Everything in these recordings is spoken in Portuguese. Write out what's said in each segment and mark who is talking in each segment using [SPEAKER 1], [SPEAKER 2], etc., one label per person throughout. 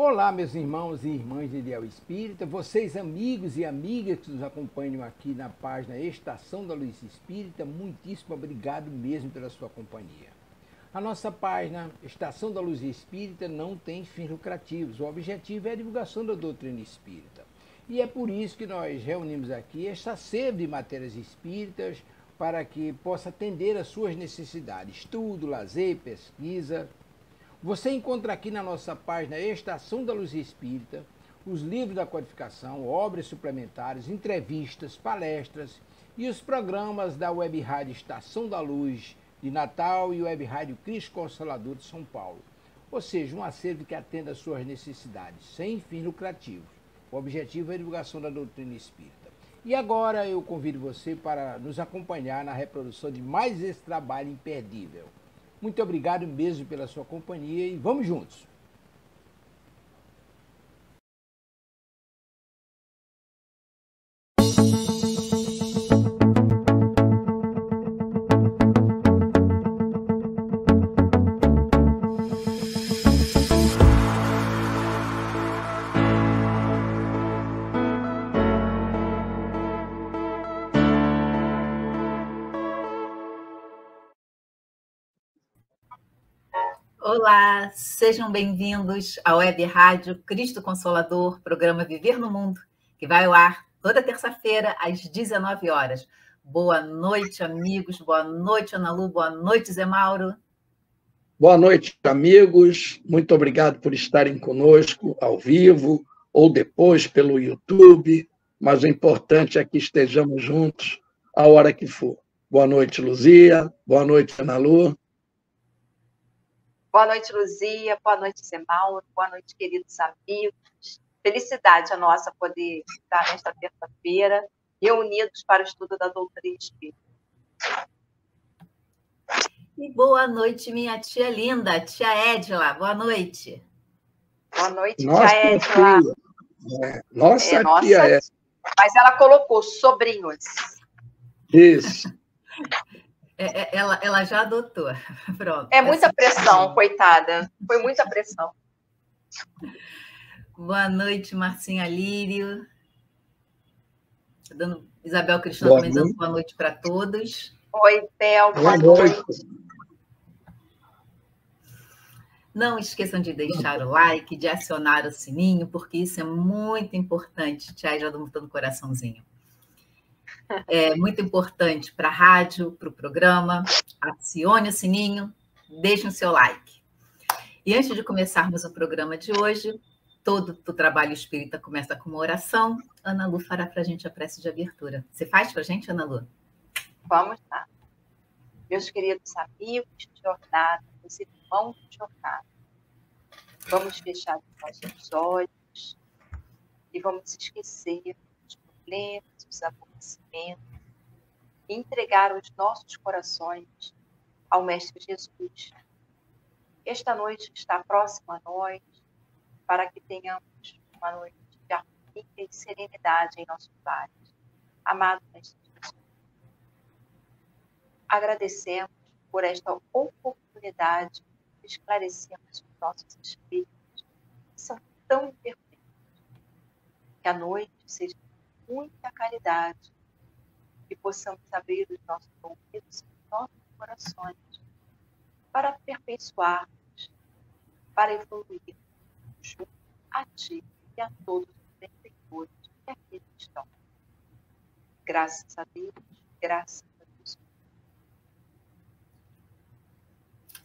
[SPEAKER 1] Olá, meus irmãos e irmãs de Ideal Espírita, vocês amigos e amigas que nos acompanham aqui na página Estação da Luz Espírita, muitíssimo obrigado mesmo pela sua companhia. A nossa página Estação da Luz Espírita não tem fins lucrativos, o objetivo é a divulgação da doutrina espírita. E é por isso que nós reunimos aqui esta sede de matérias espíritas para que possa atender às suas necessidades, estudo, lazer, pesquisa. Você encontra aqui na nossa página Estação da Luz Espírita os livros da codificação, obras suplementares, entrevistas, palestras e os programas da Web Rádio Estação da Luz de Natal e Web Rádio Cristo Consolador de São Paulo. Ou seja, um acervo que atenda às suas necessidades, sem fins lucrativos. O objetivo é a divulgação da doutrina espírita. E agora eu convido você para nos acompanhar na reprodução de mais esse trabalho imperdível. Muito obrigado mesmo pela sua companhia e vamos juntos!
[SPEAKER 2] Olá, sejam bem-vindos à Web Rádio Cristo Consolador, programa Viver no Mundo, que vai ao ar toda terça-feira às 19 horas. Boa noite, amigos, boa noite, Ana Lu, boa noite, Zé Mauro.
[SPEAKER 3] Boa noite, amigos, muito obrigado por estarem conosco ao vivo ou depois pelo YouTube, mas o importante é que estejamos juntos a hora que for. Boa noite, Luzia, boa noite, Ana Lu.
[SPEAKER 4] Boa noite, Luzia. Boa noite, Zé Mauro. Boa noite, queridos amigos. Felicidade a nossa poder estar nesta terça-feira reunidos para o estudo da doutrina espírita.
[SPEAKER 2] E boa noite, minha tia linda, tia Edila. Boa noite.
[SPEAKER 4] Boa noite, tia Edila.
[SPEAKER 3] Nossa tia Edila.
[SPEAKER 4] Mas ela colocou sobrinhos.
[SPEAKER 3] Isso.
[SPEAKER 2] Ela já adotou. Pronto.
[SPEAKER 4] É muita pressão, coitada. Foi muita pressão.
[SPEAKER 2] Boa noite, Marcinha Lírio. Isabel Cristina também dando boa noite para todos.
[SPEAKER 4] Oi, Bel, boa noite.
[SPEAKER 2] Não esqueçam de deixar o like, de acionar o sininho, porque isso é muito importante. Tia, já estou botando coraçãozinho. É muito importante para a rádio, para o programa. Acione o sininho, deixe o seu like. E antes de começarmos o programa de hoje, todo o trabalho espírita começa com uma oração. Ana Lu fará para a gente a prece de abertura. Você faz para a gente, Ana Lu?
[SPEAKER 4] Vamos lá. Meus queridos amigos de jornada, meus irmãos de jornada, vamos fechar os nossos olhos e vamos esquecer os problemas, os aborrecimentos, e entregar os nossos corações ao Mestre Jesus. Esta noite está próxima a nós, para que tenhamos uma noite de harmonia e serenidade em nossos lares. Amado Mestre Jesus, agradecemos por esta oportunidade de esclarecermos os nossos espíritos, que são tão imperfeitos. Que a noite seja muita caridade e possamos abrir os nossos ouvidos e os nossos corações para aperfeiçoarmos, para evoluir junto a Ti e a todos os benfeitores que aqui estão. Graças a Deus, graças a Deus.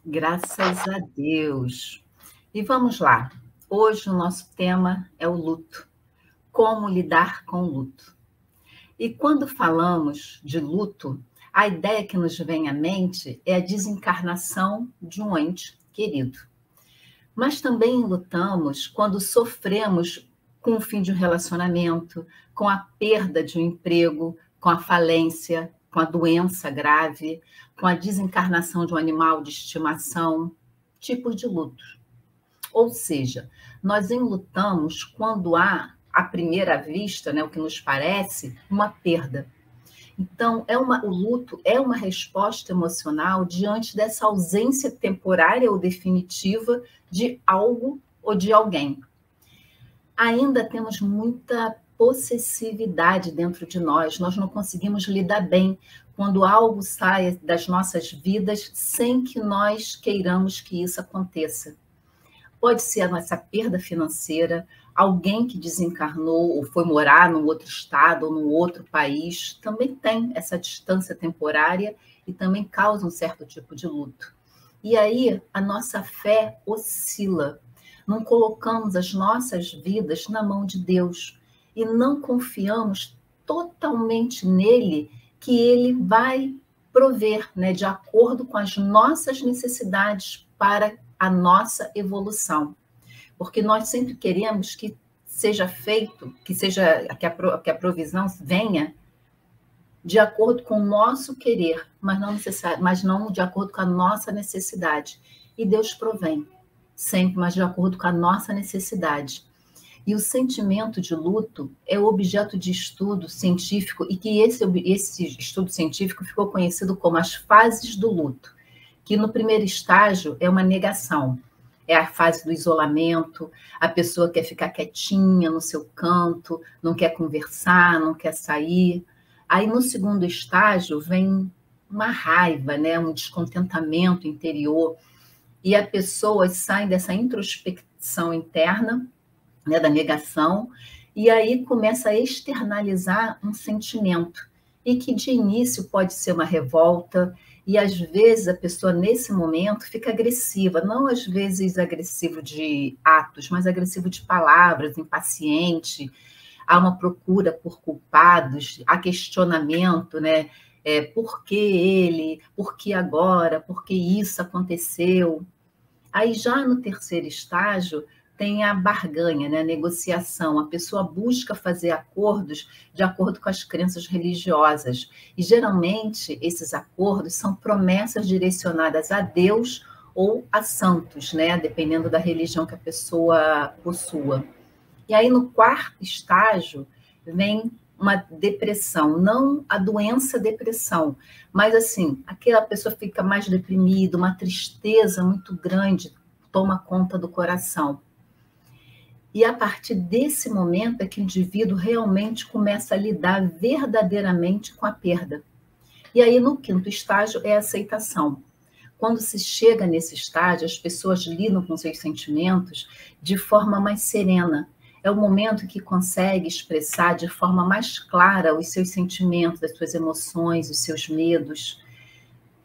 [SPEAKER 2] Graças a Deus. E vamos lá. Hoje o nosso tema é o luto. Como lidar com o luto. E quando falamos de luto, a ideia que nos vem à mente é a desencarnação de um ente querido. Mas também lutamos quando sofremos com o fim de um relacionamento, com a perda de um emprego, com a falência, com a doença grave, com a desencarnação de um animal de estimação, tipos de luto. Ou seja, nós enlutamos quando há, à primeira vista, né, o que nos parece, uma perda. Então, o luto é uma resposta emocional diante dessa ausência temporária ou definitiva de algo ou de alguém. ainda temos muita possessividade dentro de nós. Nós não conseguimos lidar bem quando algo sai das nossas vidas sem que nós queiramos que isso aconteça. Pode ser a nossa perda financeira, alguém que desencarnou ou foi morar num outro estado ou num outro país, também tem essa distância temporária e também causa um certo tipo de luto. E aí a nossa fé oscila. Não colocamos as nossas vidas na mão de Deus e não confiamos totalmente nele, que ele vai prover, né, de acordo com as nossas necessidades para a nossa evolução. Porque nós sempre queremos que seja feito, que a provisão venha de acordo com o nosso querer, mas não de acordo com a nossa necessidade. E Deus provém sempre, mas de acordo com a nossa necessidade. E o sentimento de luto é objeto de estudo científico, e que esse estudo científico ficou conhecido como as fases do luto, que no primeiro estágio é uma negação, é a fase do isolamento, a pessoa quer ficar quietinha no seu canto, não quer conversar, não quer sair. Aí no segundo estágio vem uma raiva, né, um descontentamento interior, e as pessoas saem dessa introspecção interna, né, da negação, e aí começa a externalizar um sentimento, e que de início pode ser uma revolta, e às vezes a pessoa nesse momento fica agressiva, não às vezes agressivo de atos, mas agressivo de palavras, impaciente, há uma procura por culpados, há questionamento, né? Por que ele? Por que agora? Por que isso aconteceu? Aí já no terceiro estágio tem a barganha, né? A negociação. A pessoa busca fazer acordos de acordo com as crenças religiosas. E geralmente esses acordos são promessas direcionadas a Deus ou a santos, né? Dependendo da religião que a pessoa possua. E aí no quarto estágio vem uma depressão, não a doença depressão, mas assim, aquela pessoa fica mais deprimida, uma tristeza muito grande toma conta do coração. E a partir desse momento é que o indivíduo realmente começa a lidar verdadeiramente com a perda. E aí no quinto estágio é a aceitação. Quando se chega nesse estágio, as pessoas lidam com seus sentimentos de forma mais serena. É o momento que consegue expressar de forma mais clara os seus sentimentos, as suas emoções, os seus medos.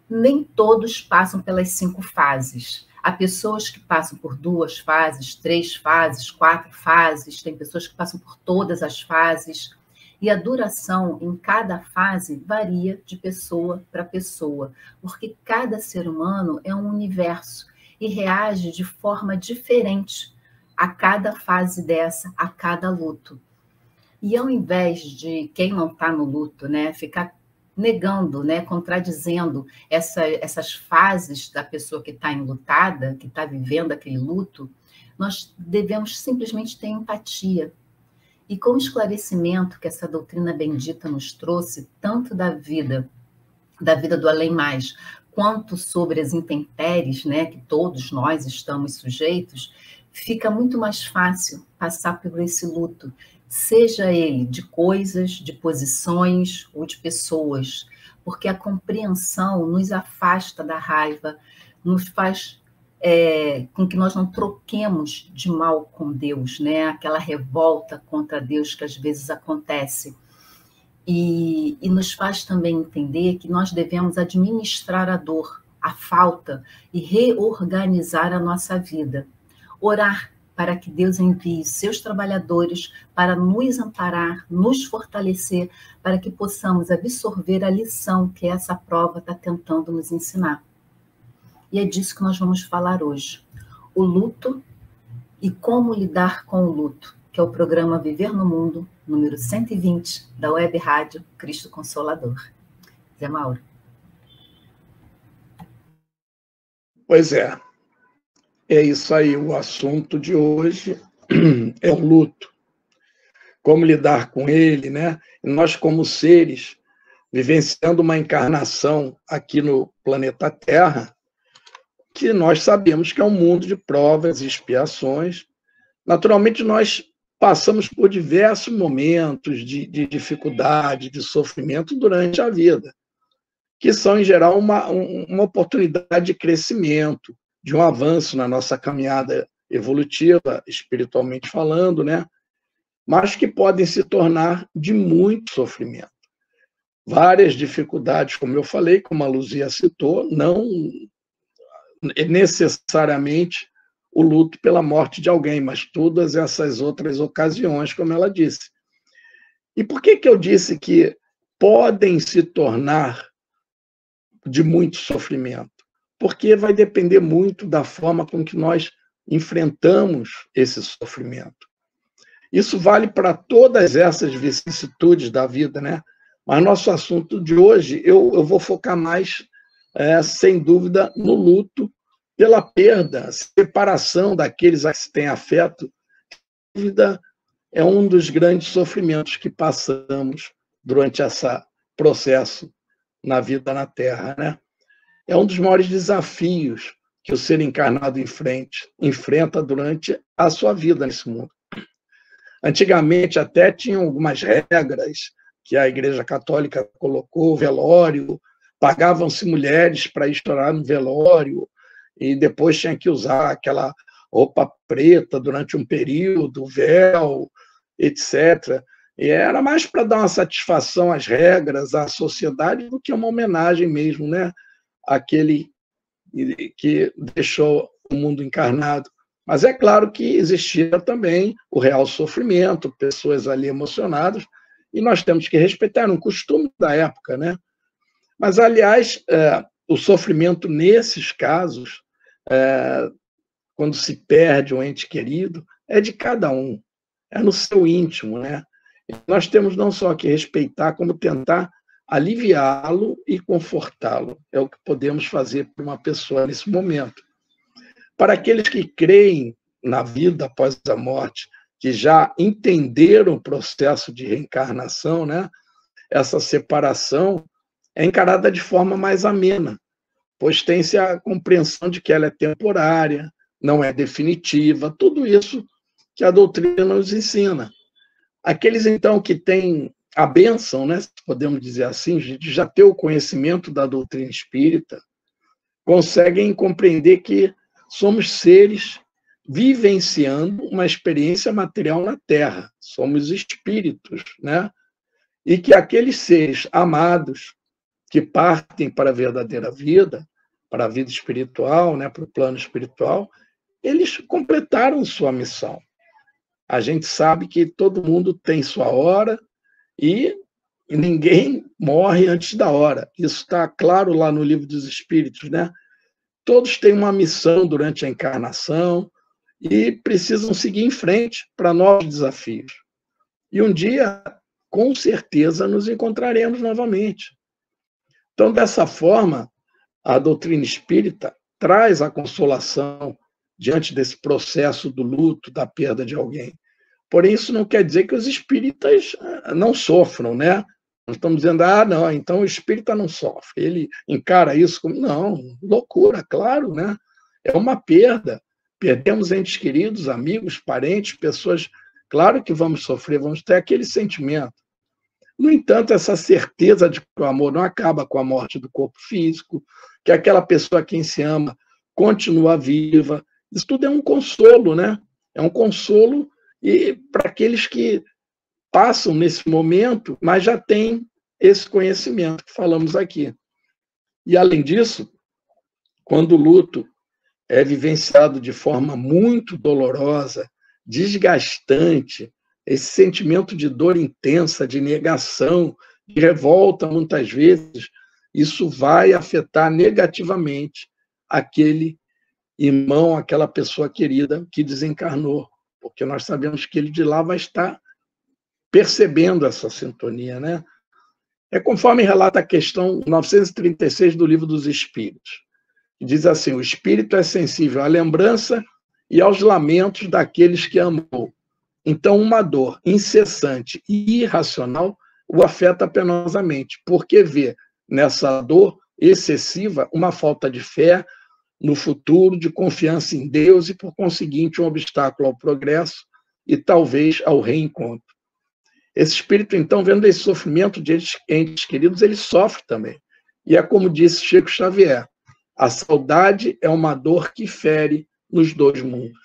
[SPEAKER 2] Nem todos passam pelas 5 fases. Há pessoas que passam por 2 fases, 3 fases, 4 fases, tem pessoas que passam por todas as fases. E a duração em cada fase varia de pessoa para pessoa, porque cada ser humano é um universo e reage de forma diferente a cada fase dessa, a cada luto. E ao invés de quem não está no luto, né, ficar negando, né, contradizendo essas fases da pessoa que está enlutada, que está vivendo aquele luto, nós devemos simplesmente ter empatia. E com o esclarecimento que essa doutrina bendita nos trouxe, tanto da vida do além-mais, quanto sobre as intempéries, né, que todos nós estamos sujeitos, fica muito mais fácil passar por esse luto, seja ele de coisas, de posições ou de pessoas, porque a compreensão nos afasta da raiva, nos faz com que nós não troquemos de mal com Deus, né? Aquela revolta contra Deus que às vezes acontece. E nos faz também entender que nós devemos administrar a dor, a falta e reorganizar a nossa vida. Orar para que Deus envie seus trabalhadores para nos amparar, nos fortalecer, para que possamos absorver a lição que essa prova está tentando nos ensinar. E é disso que nós vamos falar hoje. O luto e como lidar com o luto, que é o programa Viver no Mundo, número 120, da Web Rádio Cristo Consolador. Zé Mauro.
[SPEAKER 3] Pois é. É isso aí, o assunto de hoje é o luto. Como lidar com ele, né? E nós, como seres, vivenciando uma encarnação aqui no planeta Terra, que nós sabemos que é um mundo de provas e expiações. Naturalmente, nós passamos por diversos momentos de dificuldade, de sofrimento durante a vida, que são, em geral, uma oportunidade de crescimento, de um avanço na nossa caminhada evolutiva, espiritualmente falando, né? Mas que podem se tornar de muito sofrimento. Várias dificuldades, como eu falei, como a Luzia citou, não necessariamente o luto pela morte de alguém, mas todas essas outras ocasiões, como ela disse. E por que eu disse que podem se tornar de muito sofrimento? Porque vai depender muito da forma com que nós enfrentamos esse sofrimento. Isso vale para todas essas vicissitudes da vida, né? Mas nosso assunto de hoje, eu vou focar mais, sem dúvida, no luto pela perda, separação daqueles a que se tem afeto. A dúvida é um dos grandes sofrimentos que passamos durante esse processo na vida na Terra, né? É um dos maiores desafios que o ser encarnado enfrenta durante a sua vida nesse mundo. Antigamente até tinham algumas regras que a Igreja Católica colocou, velório, pagavam-se mulheres para ir chorar no velório, e depois tinha que usar aquela roupa preta durante um período, véu, etc. E era mais para dar uma satisfação às regras, à sociedade, do que uma homenagem mesmo, né? Àquele que deixou o mundo encarnado. Mas é claro que existia também o real sofrimento, pessoas ali emocionadas, e nós temos que respeitar, um costume da época, né? Mas, aliás, o sofrimento nesses casos, quando se perde um ente querido, é de cada um, é no seu íntimo, né? E nós temos não só que respeitar, como tentar aliviá-lo e confortá-lo. É o que podemos fazer para uma pessoa nesse momento. Para aqueles que creem na vida após a morte, que já entenderam o processo de reencarnação, né? Essa separação é encarada de forma mais amena, pois tem-se a compreensão de que ela é temporária, não é definitiva, tudo isso que a doutrina nos ensina. Aqueles, então, que têm a bênção, né, podemos dizer assim, de já ter o conhecimento da doutrina espírita, conseguem compreender que somos seres vivenciando uma experiência material na Terra, somos espíritos, né? E que aqueles seres amados que partem para a verdadeira vida, para a vida espiritual, né, para o plano espiritual, eles completaram sua missão. A gente sabe que todo mundo tem sua hora e ninguém morre antes da hora. Isso está claro lá no Livro dos Espíritos, né? Todos têm uma missão durante a encarnação e precisam seguir em frente para novos desafios. E um dia, com certeza, nos encontraremos novamente. Então, dessa forma, a doutrina espírita traz a consolação diante desse processo do luto, da perda de alguém. Porém, isso não quer dizer que os espíritas não sofram, né? Nós estamos dizendo, não, então o espírita não sofre. Ele encara isso como, não, loucura, claro, né? É uma perda. Perdemos entes queridos, amigos, parentes, pessoas. Claro que vamos sofrer, vamos ter aquele sentimento. No entanto, essa certeza de que o amor não acaba com a morte do corpo físico, que aquela pessoa a quem se ama continua viva, isso tudo é um consolo, né? É um consolo para aqueles que passam nesse momento, mas já têm esse conhecimento que falamos aqui. E, além disso, quando o luto é vivenciado de forma muito dolorosa, desgastante, esse sentimento de dor intensa, de negação, de revolta, muitas vezes, isso vai afetar negativamente aquele irmão, aquela pessoa querida que desencarnou, porque nós sabemos que ele de lá vai estar percebendo essa sintonia, né? É conforme relata a questão 936 do Livro dos Espíritos. Diz assim, o espírito é sensível à lembrança e aos lamentos daqueles que amou. Então, uma dor incessante e irracional o afeta penosamente, porque vê nessa dor excessiva uma falta de fé no futuro, de confiança em Deus e, por conseguinte, um obstáculo ao progresso e talvez ao reencontro. Esse espírito, então, vendo esse sofrimento de entes queridos, ele sofre também. E é como disse Chico Xavier, a saudade é uma dor que fere nos dois mundos.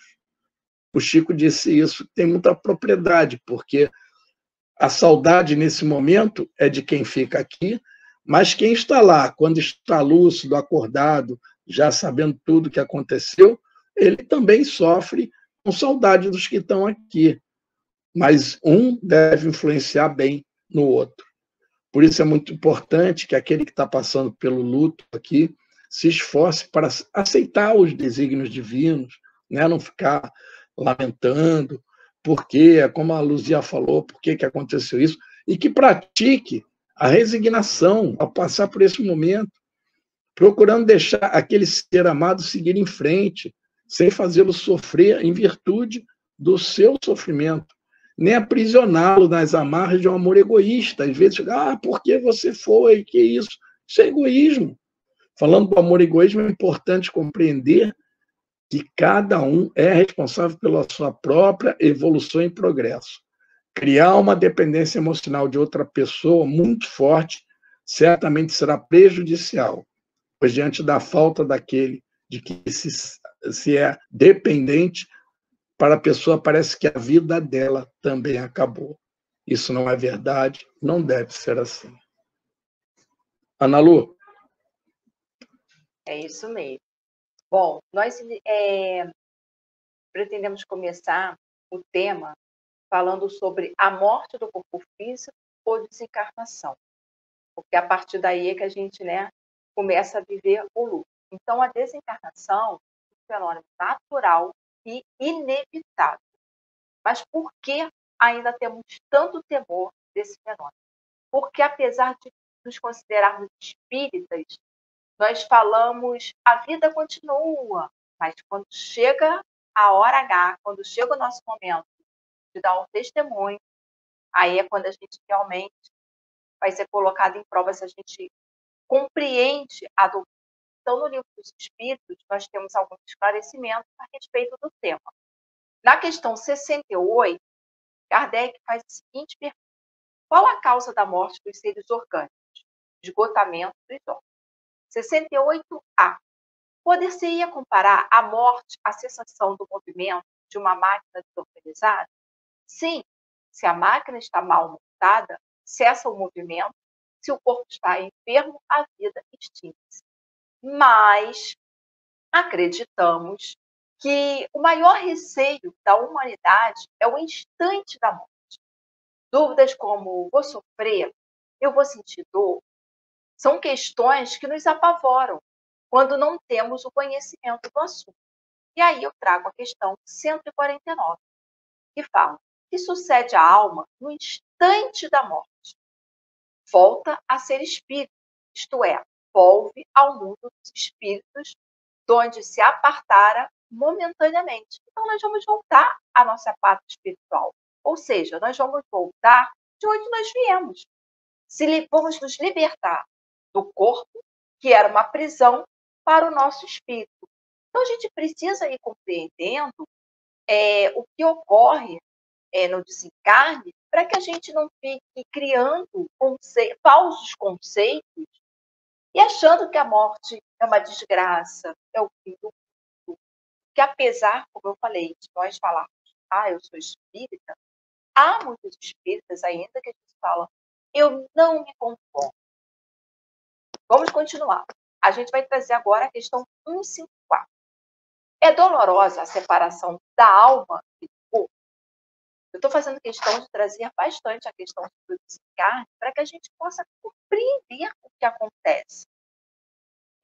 [SPEAKER 3] O Chico disse isso, tem muita propriedade, porque a saudade, nesse momento, é de quem fica aqui, mas quem está lá, quando está lúcido, acordado, já sabendo tudo o que aconteceu, ele também sofre com saudade dos que estão aqui. Mas um deve influenciar bem no outro. Por isso é muito importante que aquele que está passando pelo luto aqui se esforce para aceitar os desígnios divinos, né? Não ficar lamentando, porque, como a Luzia falou, por que aconteceu isso, e que pratique a resignação ao passar por esse momento, procurando deixar aquele ser amado seguir em frente, sem fazê-lo sofrer em virtude do seu sofrimento, nem aprisioná-lo nas amarras de um amor egoísta. Às vezes, por que você foi? Que isso? Isso é egoísmo. Falando do amor egoísmo, é importante compreender que cada um é responsável pela sua própria evolução e progresso. Criar uma dependência emocional de outra pessoa muito forte certamente será prejudicial, pois diante da falta daquele de que se é dependente, para a pessoa parece que a vida dela também acabou. Isso não é verdade, não deve ser assim. Ana Lu?
[SPEAKER 4] É isso mesmo. Bom, nós pretendemos começar o tema falando sobre a morte do corpo físico ou desencarnação, porque a partir daí é que a gente, começa a viver o luto. Então, a desencarnação é um fenômeno natural e inevitável. Mas por que ainda temos tanto temor desse fenômeno? Porque, apesar de nos considerarmos espíritas, nós falamos, a vida continua, mas quando chega a hora H, quando chega o nosso momento de dar um testemunho, aí é quando a gente realmente vai ser colocado em prova se a gente compreende a doutrina. Então, no livro dos Espíritos, nós temos alguns esclarecimentos a respeito do tema. Na questão 68, Kardec faz a seguinte pergunta: qual a causa da morte dos seres orgânicos? Esgotamento dos órgãos. 68A. Poder-se-ia comparar a morte à cessação do movimento de uma máquina desorganizada? Sim, se a máquina está mal montada, cessa o movimento. Se o corpo está enfermo, a vida extingue-se. Mas acreditamos que o maior receio da humanidade é o instante da morte. Dúvidas como: vou sofrer? Eu vou sentir dor? São questões que nos apavoram quando não temos o conhecimento do assunto. E aí eu trago a questão 149, que fala: que sucede à alma no instante da morte? Volta a ser espírito, isto é, volve ao mundo dos espíritos, de onde se apartara momentaneamente. Então, nós vamos voltar à nossa pátria espiritual. Ou seja, nós vamos voltar de onde nós viemos. Vamos nos libertar do corpo, que era uma prisão, para o nosso espírito. Então, a gente precisa ir compreendendo o que ocorre no desencarne, para que a gente não fique criando falsos conceitos e achando que a morte é uma desgraça, é o fim do mundo. Que apesar, como eu falei, de nós falarmos, eu sou espírita, há muitos espíritas ainda que a gente fala, eu não me conformo. Vamos continuar. A gente vai trazer agora a questão 154. É dolorosa a separação da alma e do corpo? Eu estou fazendo questão de trazer bastante a questão do desencarne para que a gente possa compreender o que acontece.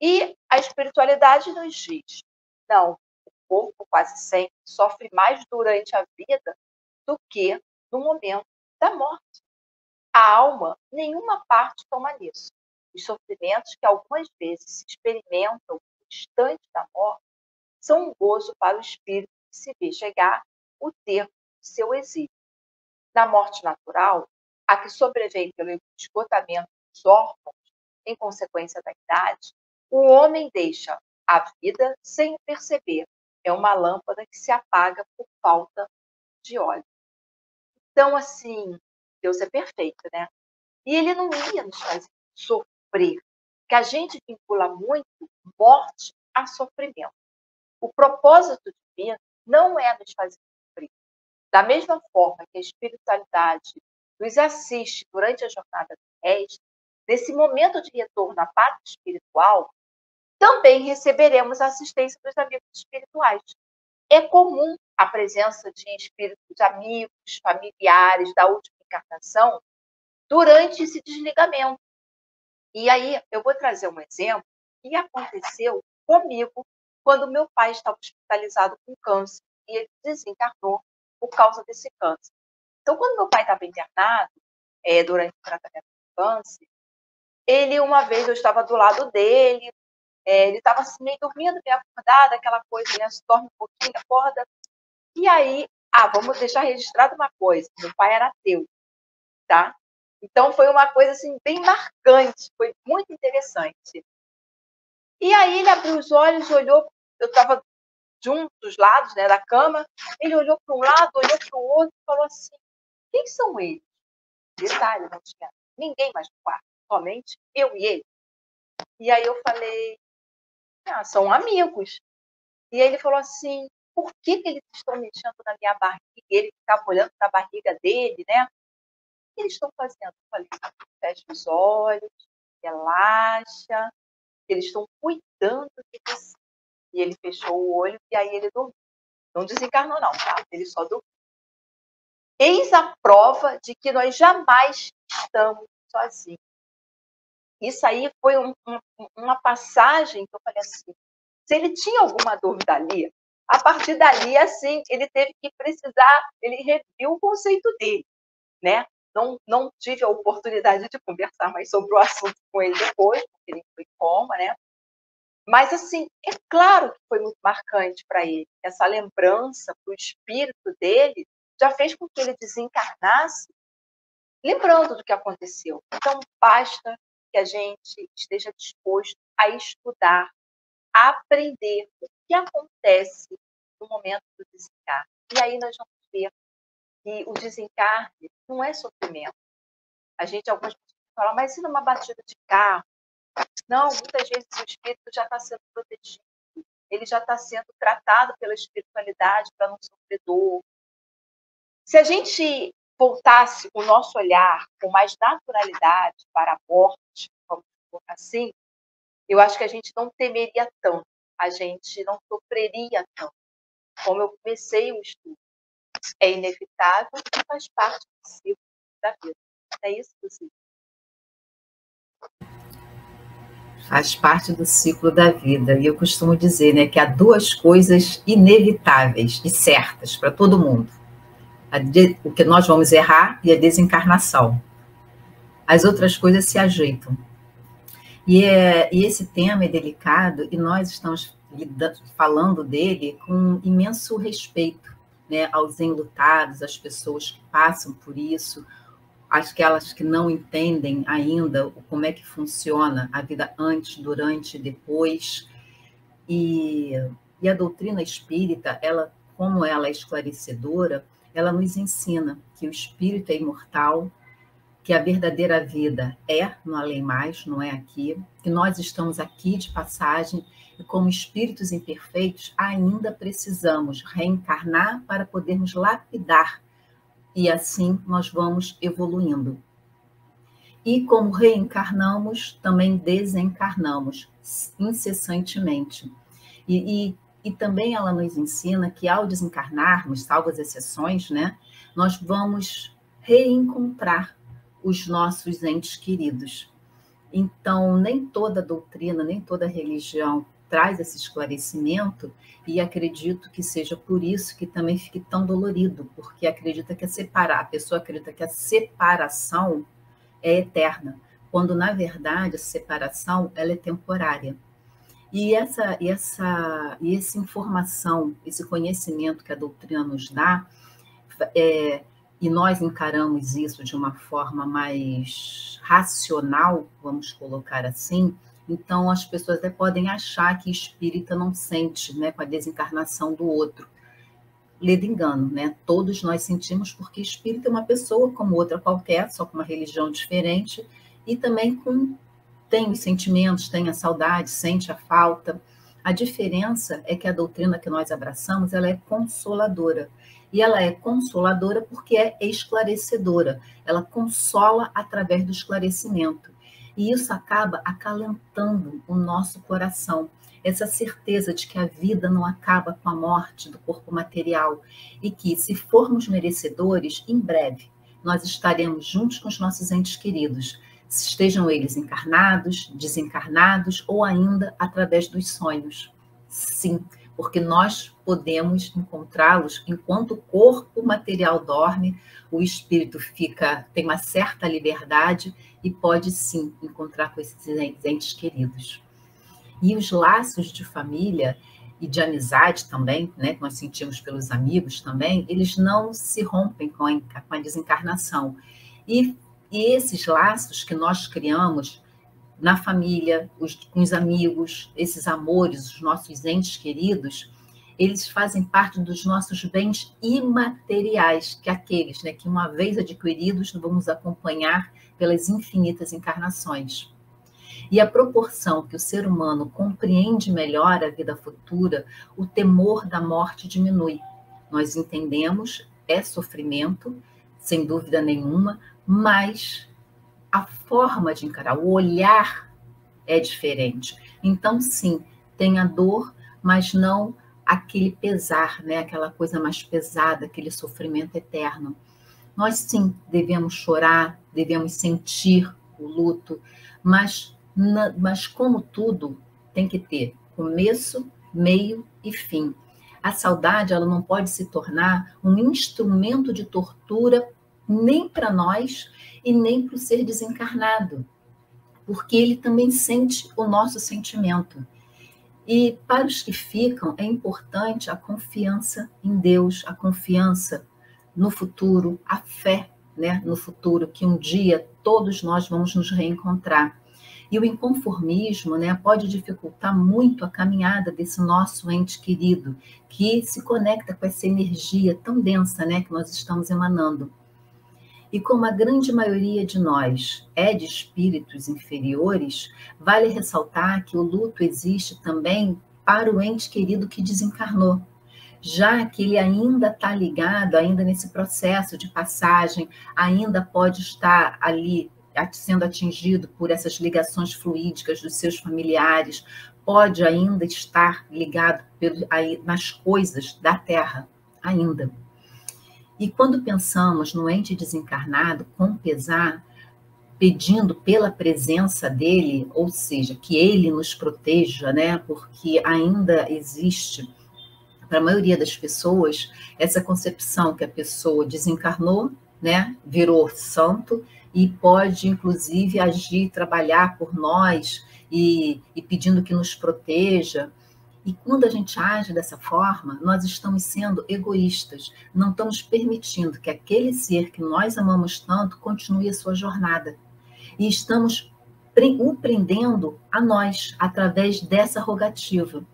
[SPEAKER 4] E a espiritualidade nos diz, não, o corpo quase sempre sofre mais durante a vida do que no momento da morte. A alma, nenhuma parte toma nisso. Os sofrimentos que algumas vezes se experimentam no instante da morte são um gozo para o espírito que se vê chegar o termo de seu exílio. Na morte natural, a que sobrevém pelo esgotamento dos órgãos, em consequência da idade, o homem deixa a vida sem perceber. É uma lâmpada que se apaga por falta de óleo. Então, assim, Deus é perfeito, né? E ele não ia nos fazer sofrer, que a gente vincula muito morte a sofrimento. O propósito divino não é nos fazer sofrer. Da mesma forma que a espiritualidade nos assiste durante a jornada terrestre, nesse momento de retorno à pátria espiritual, também receberemos a assistência dos amigos espirituais. É comum a presença de espíritos amigos, familiares da última encarnação durante esse desligamento. E aí eu vou trazer um exemplo que aconteceu comigo quando meu pai estava hospitalizado com câncer e ele desencarnou por causa desse câncer. Então, quando meu pai estava internado, durante o tratamento do câncer, uma vez eu estava do lado dele, ele estava assim, meio dormindo, meio acordado, aquela coisa, né? Se dorme um pouquinho, acorda. E aí, vamos deixar registrado uma coisa, meu pai era ateu, tá? Então, foi uma coisa assim, bem marcante, foi muito interessante. E aí, ele abriu os olhos, olhou, eu estava de um dos lados, né, da cama, ele olhou para um lado, olhou para o outro e falou assim, quem são eles? Detalhe, não tinha ninguém mais no quarto, somente eu e ele. E aí eu falei, são amigos. E aí ele falou assim, por que eles estão mexendo na minha barriga? Ele ficava olhando para a barriga dele, né? O que eles estão fazendo? Eu falei, fecha os olhos, relaxa, eles estão cuidando de você. E ele fechou o olho e aí ele dormiu. Não desencarnou não, tá? Ele só dormiu. Eis a prova de que nós jamais estamos sozinhos. Isso aí foi uma passagem que eu falei assim, se ele tinha alguma dúvida ali, a partir dali, assim, ele teve que ele reviu o conceito dele, né? Não tive a oportunidade de conversar mais sobre o assunto com ele depois, porque ele foi em coma, né? Mas, assim, é claro que foi muito marcante para ele. Essa lembrança para o espírito dele já fez com que ele desencarnasse lembrando do que aconteceu. Então, basta que a gente esteja disposto a estudar, a aprender o que acontece no momento do desencarne. E aí nós vamos ver que o desencarne não é sofrimento. Algumas pessoas falam, mas e numa batida de carro? Não, muitas vezes o espírito já está sendo protegido, ele já está sendo tratado pela espiritualidade para não sofrer dor. Se a gente voltasse o nosso olhar com mais naturalidade para a morte, vamos colocar assim, eu acho que a gente não temeria tanto, a gente não sofreria tanto. Como eu comecei o estudo, é inevitável e faz parte do ciclo da vida. É isso, Luci?
[SPEAKER 2] Faz parte do ciclo da vida. E eu costumo dizer, né, que há duas coisas inevitáveis e certas para todo mundo. O que nós vamos errar e a desencarnação. As outras coisas se ajeitam. E esse tema é delicado e nós estamos falando dele com imenso respeito, né, aos enlutados, às pessoas que passam por isso, aquelas que não entendem ainda como é que funciona a vida antes, durante e depois. E a doutrina espírita, como ela é esclarecedora, ela nos ensina que o espírito é imortal, que a verdadeira vida é no além-mais, não é aqui, que nós estamos aqui de passagem e como espíritos imperfeitos ainda precisamos reencarnar para podermos lapidar e assim nós vamos evoluindo. E como reencarnamos, também desencarnamos incessantemente. E também ela nos ensina que ao desencarnarmos, salvo as exceções, né, nós vamos reencontrar os nossos entes queridos. Então, nem toda doutrina, nem toda religião traz esse esclarecimento e acredito que seja por isso que também fique tão dolorido, porque acredita que a pessoa acredita que a separação é eterna, quando, na verdade, a separação ela é temporária. E essa informação, esse conhecimento que a doutrina nos dá, e nós encaramos isso de uma forma mais racional, vamos colocar assim, então as pessoas até podem achar que espírita não sente, né, com a desencarnação do outro. ledo engano, né? Todos nós sentimos, porque espírito é uma pessoa como outra qualquer, só com uma religião diferente, e também tem os sentimentos, tem a saudade, sente a falta. A diferença é que a doutrina que nós abraçamos, ela é consoladora. E ela é consoladora porque é esclarecedora. Ela consola através do esclarecimento. E isso acaba acalentando o nosso coração. Essa certeza de que a vida não acaba com a morte do corpo material e que, se formos merecedores, em breve nós estaremos juntos com os nossos entes queridos, estejam eles encarnados, desencarnados ou ainda através dos sonhos. Sim, porque nós podemos encontrá-los enquanto o corpo material dorme, o espírito tem uma certa liberdade e pode sim encontrar com esses entes queridos. E os laços de família e de amizade também, né, que nós sentimos pelos amigos também, eles não se rompem com a desencarnação. E esses laços que nós criamos na família, com os amigos, esses amores, os nossos entes queridos, eles fazem parte dos nossos bens imateriais, que aqueles, né, que uma vez adquiridos, vamos acompanhar pelas infinitas encarnações. E à proporção que o ser humano compreende melhor a vida futura, o temor da morte diminui. Nós entendemos, é sofrimento, sem dúvida nenhuma, mas a forma de encarar, o olhar é diferente. Então, sim, tem a dor, mas não aquele pesar, né? Aquela coisa mais pesada, aquele sofrimento eterno. Nós, sim, devemos chorar, devemos sentir o luto, mas como tudo, tem que ter começo, meio e fim. A saudade, ela não pode se tornar um instrumento de tortura nem para nós e nem para o ser desencarnado, porque ele também sente o nosso sentimento. E para os que ficam, é importante a confiança em Deus, a confiança no futuro, a fé, né, no futuro, que um dia todos nós vamos nos reencontrar. E o inconformismo, né, pode dificultar muito a caminhada desse nosso ente querido, que se conecta com essa energia tão densa, né, que nós estamos emanando. E como a grande maioria de nós é de espíritos inferiores, vale ressaltar que o luto existe também para o ente querido que desencarnou, já que ele ainda está ligado, ainda nesse processo de passagem, ainda pode estar ali sendo atingido por essas ligações fluídicas dos seus familiares, pode ainda estar ligado nas coisas da Terra, ainda. E quando pensamos no ente desencarnado com pesar, pedindo pela presença dele, ou seja, que ele nos proteja, né? Porque ainda existe, para a maioria das pessoas, essa concepção que a pessoa desencarnou, né? Virou santo e pode, inclusive, agir, trabalhar por nós e pedindo que nos proteja. E quando a gente age dessa forma, nós estamos sendo egoístas, não estamos permitindo que aquele ser que nós amamos tanto continue a sua jornada. E estamos o prendendo a nós, através dessa rogativa.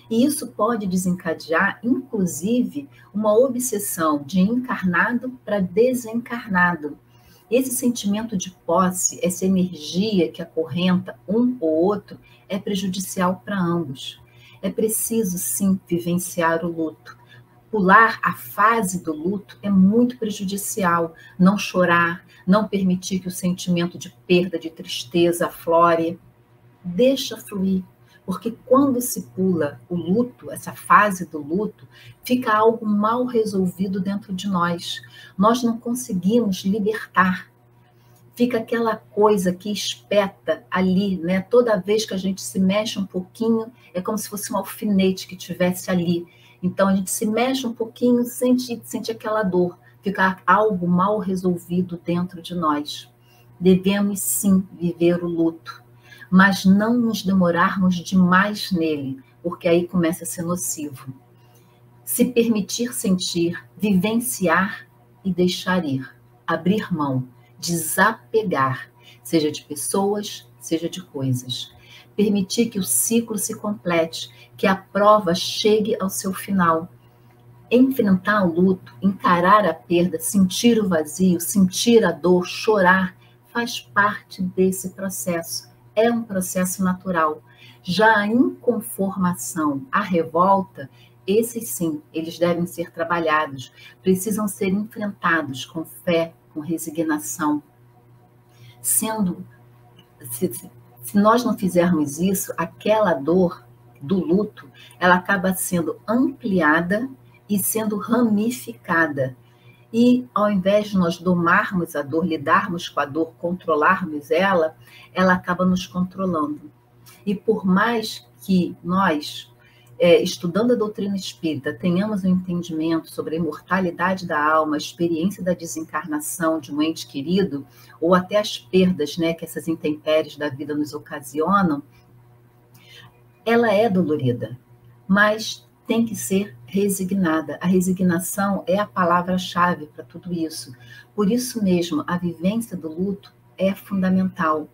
[SPEAKER 2] E isso pode desencadear, inclusive, uma obsessão de encarnado para desencarnado. Esse sentimento de posse, essa energia que acorrenta um ou outro, é prejudicial para ambos. É preciso, sim, vivenciar o luto. Pular a fase do luto é muito prejudicial. Não chorar, não permitir que o sentimento de perda, de tristeza aflore. Deixa fluir, porque quando se pula o luto, essa fase do luto, fica algo mal resolvido dentro de nós. Nós não conseguimos libertar. Fica aquela coisa que espeta ali, né? Toda vez que a gente se mexe um pouquinho, é como se fosse um alfinete que tivesse ali. Então, a gente se mexe um pouquinho, sente aquela dor. Fica algo mal resolvido dentro de nós. Devemos, sim, viver o luto, mas não nos demorarmos demais nele, porque aí começa a ser nocivo. Se permitir sentir, vivenciar e deixar ir. Abrir mão. Desapegar, seja de pessoas, seja de coisas. Permitir que o ciclo se complete, que a prova chegue ao seu final. enfrentar o luto, encarar a perda, sentir o vazio, sentir a dor, chorar, faz parte desse processo. É um processo natural. Já a inconformação, a revolta, esses sim, eles devem ser trabalhados, precisam ser enfrentados com fé, com resignação. Se nós não fizermos isso, aquela dor do luto, ela acaba sendo ampliada e sendo ramificada. E ao invés de nós domarmos a dor, lidarmos com a dor, controlarmos ela acaba nos controlando. E por mais que nós, estudando a doutrina espírita, tenhamos um entendimento sobre a imortalidade da alma, a experiência da desencarnação de um ente querido, ou até as perdas, né, que essas intempéries da vida nos ocasionam, ela é dolorida, mas tem que ser resignada. A resignação é a palavra-chave para tudo isso. Por isso mesmo, a vivência do luto é fundamental.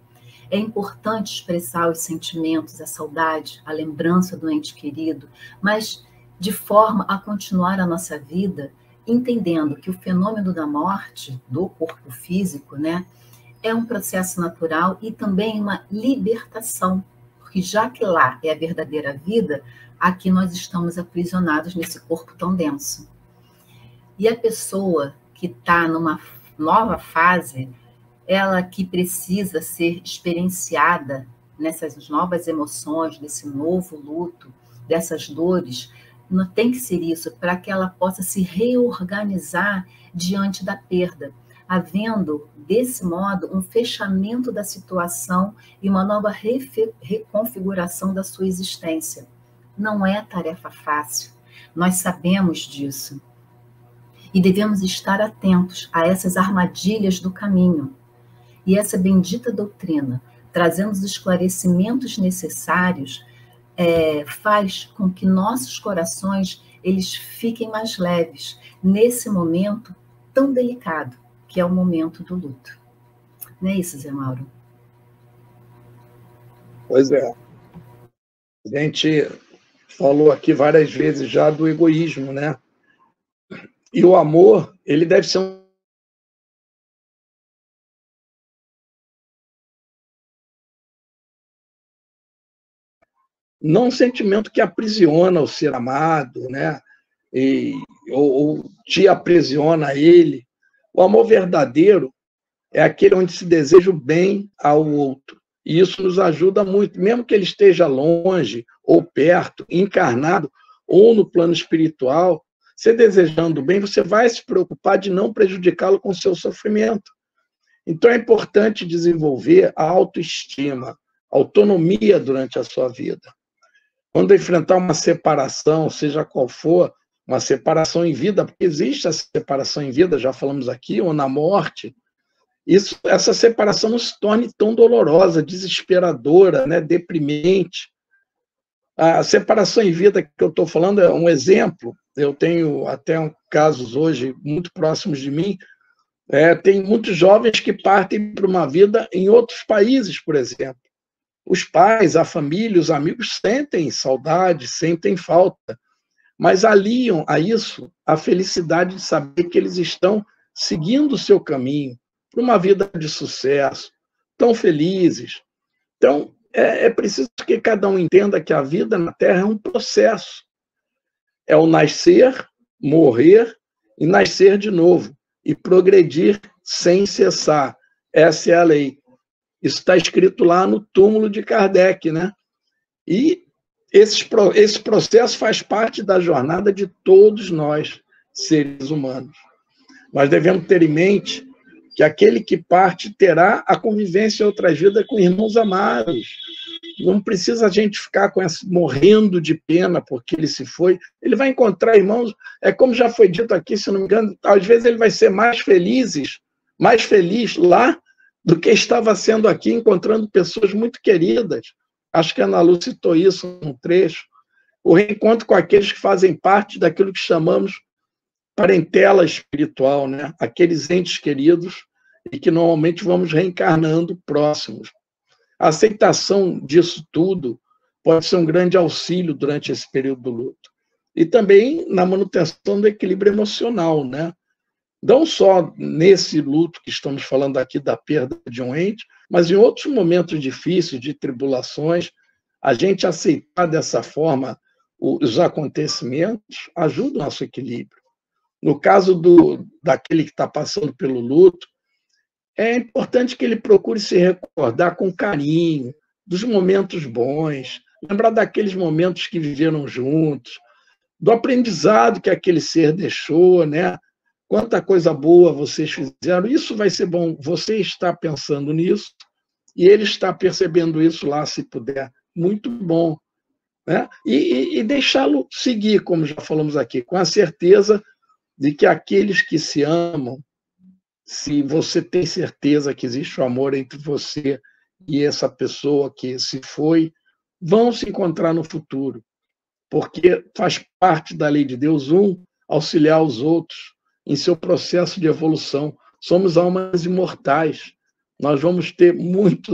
[SPEAKER 2] É importante expressar os sentimentos, a saudade, a lembrança do ente querido, mas de forma a continuar a nossa vida, entendendo que o fenômeno da morte, do corpo físico, né, é um processo natural e também uma libertação, porque já que lá é a verdadeira vida, aqui nós estamos aprisionados nesse corpo tão denso. E a pessoa que está numa nova fase, ela que precisa ser experienciada nessas novas emoções, desse novo luto, dessas dores, não tem que ser isso, para que ela possa se reorganizar diante da perda, havendo, desse modo, um fechamento da situação e uma nova reconfiguração da sua existência. Não é tarefa fácil, nós sabemos disso. E devemos estar atentos a essas armadilhas do caminho. E essa bendita doutrina, trazendo os esclarecimentos necessários, faz com que nossos corações eles fiquem mais leves nesse momento tão delicado, que é o momento do luto. Não é isso, Zé Mauro?
[SPEAKER 3] Pois é. A gente falou aqui várias vezes já do egoísmo, né? E o amor, ele deve ser não um sentimento que aprisiona o ser amado, né? Ou te aprisiona a ele. O amor verdadeiro é aquele onde se deseja o bem ao outro. E isso nos ajuda muito, mesmo que ele esteja longe, ou perto, encarnado, ou no plano espiritual, você desejando o bem, você vai se preocupar de não prejudicá-lo com o seu sofrimento. Então é importante desenvolver a autoestima, a autonomia durante a sua vida. Quando enfrentar uma separação, seja qual for, uma separação em vida, porque existe a separação em vida, já falamos aqui, ou na morte, essa separação não se torne tão dolorosa, desesperadora, né, deprimente. A separação em vida que eu estou falando é um exemplo. Eu tenho até casos hoje muito próximos de mim. Tem muitos jovens que partem para uma vida em outros países, por exemplo. Os pais, a família, os amigos sentem saudade, sentem falta, mas aliam a isso a felicidade de saber que eles estão seguindo o seu caminho para uma vida de sucesso, tão felizes. Então, é preciso que cada um entenda que a vida na Terra é um processo. É o nascer, morrer e nascer de novo, e progredir sem cessar. Essa é a lei. Isso está escrito lá no túmulo de Kardec, né? E esse processo faz parte da jornada de todos nós, seres humanos. Nós devemos ter em mente que aquele que parte terá a convivência em outras vidas com irmãos amados. Não precisa a gente ficar morrendo de pena porque ele se foi. Ele vai encontrar irmãos, como já foi dito aqui, se não me engano, às vezes ele vai ser mais feliz lá do que estava sendo aqui, encontrando pessoas muito queridas. Acho que a Ana Lu citou isso num trecho. O reencontro com aqueles que fazem parte daquilo que chamamos parentela espiritual, né? Aqueles entes queridos e que normalmente vamos reencarnando próximos. A aceitação disso tudo pode ser um grande auxílio durante esse período do luto. e também na manutenção do equilíbrio emocional, né? Não só nesse luto que estamos falando aqui da perda de um ente, mas em outros momentos difíceis, de tribulações, a gente aceitar dessa forma os acontecimentos ajuda o nosso equilíbrio. No caso daquele que está passando pelo luto, é importante que ele procure se recordar com carinho dos momentos bons, lembrar daqueles momentos que viveram juntos, do aprendizado que aquele ser deixou, né? Quanta coisa boa vocês fizeram. Isso vai ser bom. Você está pensando nisso e ele está percebendo isso lá, se puder. Muito bom. Né? E deixá-lo seguir, como já falamos aqui, com a certeza de que aqueles que se amam, se você tem certeza que existe o amor entre você e essa pessoa que se foi, vão se encontrar no futuro, porque faz parte da lei de Deus, auxiliar os outros em seu processo de evolução. Somos almas imortais. Nós vamos ter muito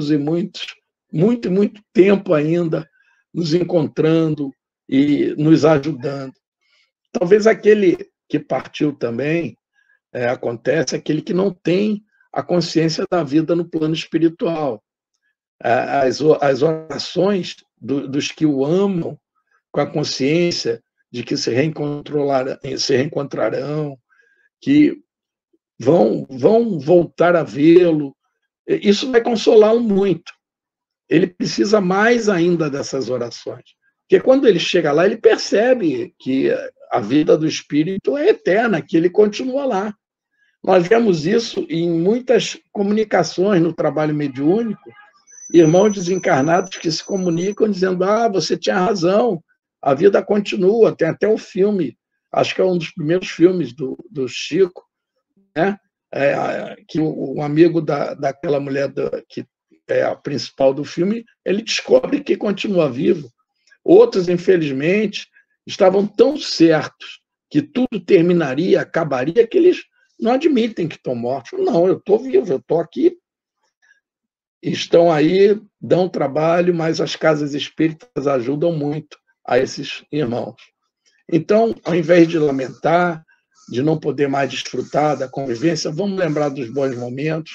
[SPEAKER 3] tempo ainda nos encontrando e nos ajudando. Talvez aquele que partiu também, acontece aquele que não tem a consciência da vida no plano espiritual. As orações dos que o amam, com a consciência de que se reencontrarão, que vão voltar a vê-lo, isso vai consolá-lo muito. Ele precisa mais ainda dessas orações. Porque quando ele chega lá, ele percebe que a vida do espírito é eterna, que ele continua lá. Nós vemos isso em muitas comunicações no trabalho mediúnico, irmãos desencarnados que se comunicam dizendo: você tinha razão, a vida continua. Tem até um filme, acho que é um dos primeiros filmes do Chico, né? Que o amigo daquela mulher que é a principal do filme, ele descobre que continua vivo. Outros, infelizmente, estavam tão certos que tudo terminaria, acabaria, que eles não admitem que estão mortos. Não, eu estou vivo, eu estou aqui. Estão aí, dão trabalho, mas as casas espíritas ajudam muito a esses irmãos. Então, ao invés de lamentar, de não poder mais desfrutar da convivência, vamos lembrar dos bons momentos,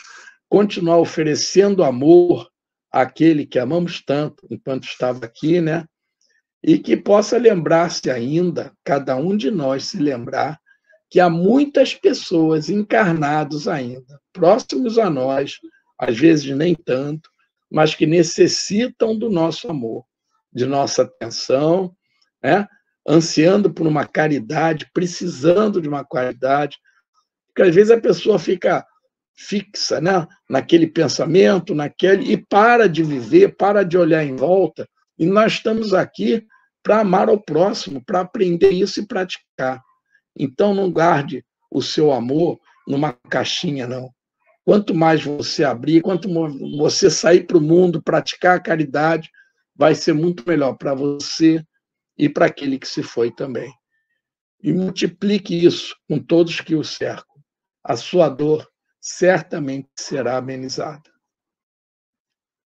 [SPEAKER 3] continuar oferecendo amor àquele que amamos tanto enquanto estava aqui, né? E que possa lembrar-se ainda, cada um de nós se lembrar, que há muitas pessoas encarnados ainda, próximos a nós, às vezes nem tanto, mas que necessitam do nosso amor, de nossa atenção, né? Ansiando por uma caridade, precisando de uma caridade, porque às vezes a pessoa fica fixa, né? Naquele pensamento, e para de viver, para de olhar em volta, e nós estamos aqui para amar ao próximo, para aprender isso e praticar. Então, não guarde o seu amor numa caixinha, não. Quanto mais você abrir, quanto você sair para o mundo, praticar a caridade, vai ser muito melhor para você e para aquele que se foi também. E multiplique isso com todos que o cercam. A sua dor certamente será amenizada.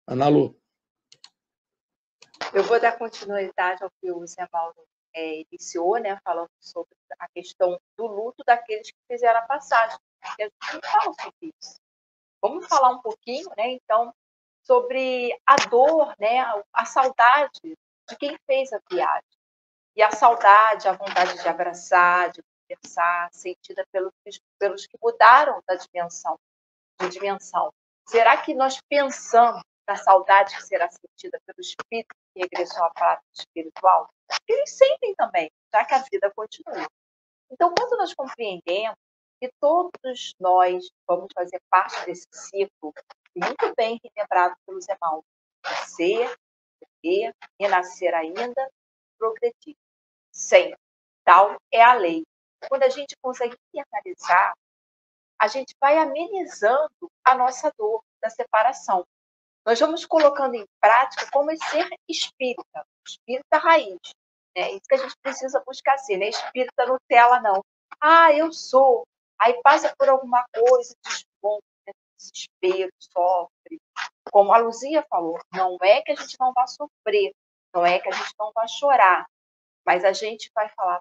[SPEAKER 3] Ana Lu.
[SPEAKER 4] Eu vou dar continuidade ao que o Zé Mauro iniciou, né, falando sobre a questão do luto daqueles que fizeram a passagem. Porque a gente não fala sobre isso. Vamos falar um pouquinho, né, então, sobre a dor, né, a saudade de quem fez a viagem. E a saudade, a vontade de abraçar, de conversar, sentida pelos que mudaram de dimensão. Será que nós pensamos na saudade que será sentida pelo espírito que regressou à prática espiritual? Eles sentem também, já que a vida continua. Então, quando nós compreendemos que todos nós vamos fazer parte desse ciclo, muito bem relembrado pelo Zé Mauro, nascer, viver, renascer ainda, progredir. Sempre. Tal é a lei. Quando a gente consegue analisar, a gente vai amenizando a nossa dor da separação. Nós vamos colocando em prática como ser espírita, espírita raiz. É isso que a gente precisa buscar ser, né? Espírita Nutella, não. Eu sou. Aí passa por alguma coisa, desmonta, desespero, sofre. Como a Luzia falou, não é que a gente não vá sofrer, não é que a gente não vá chorar, Mas a gente vai falar,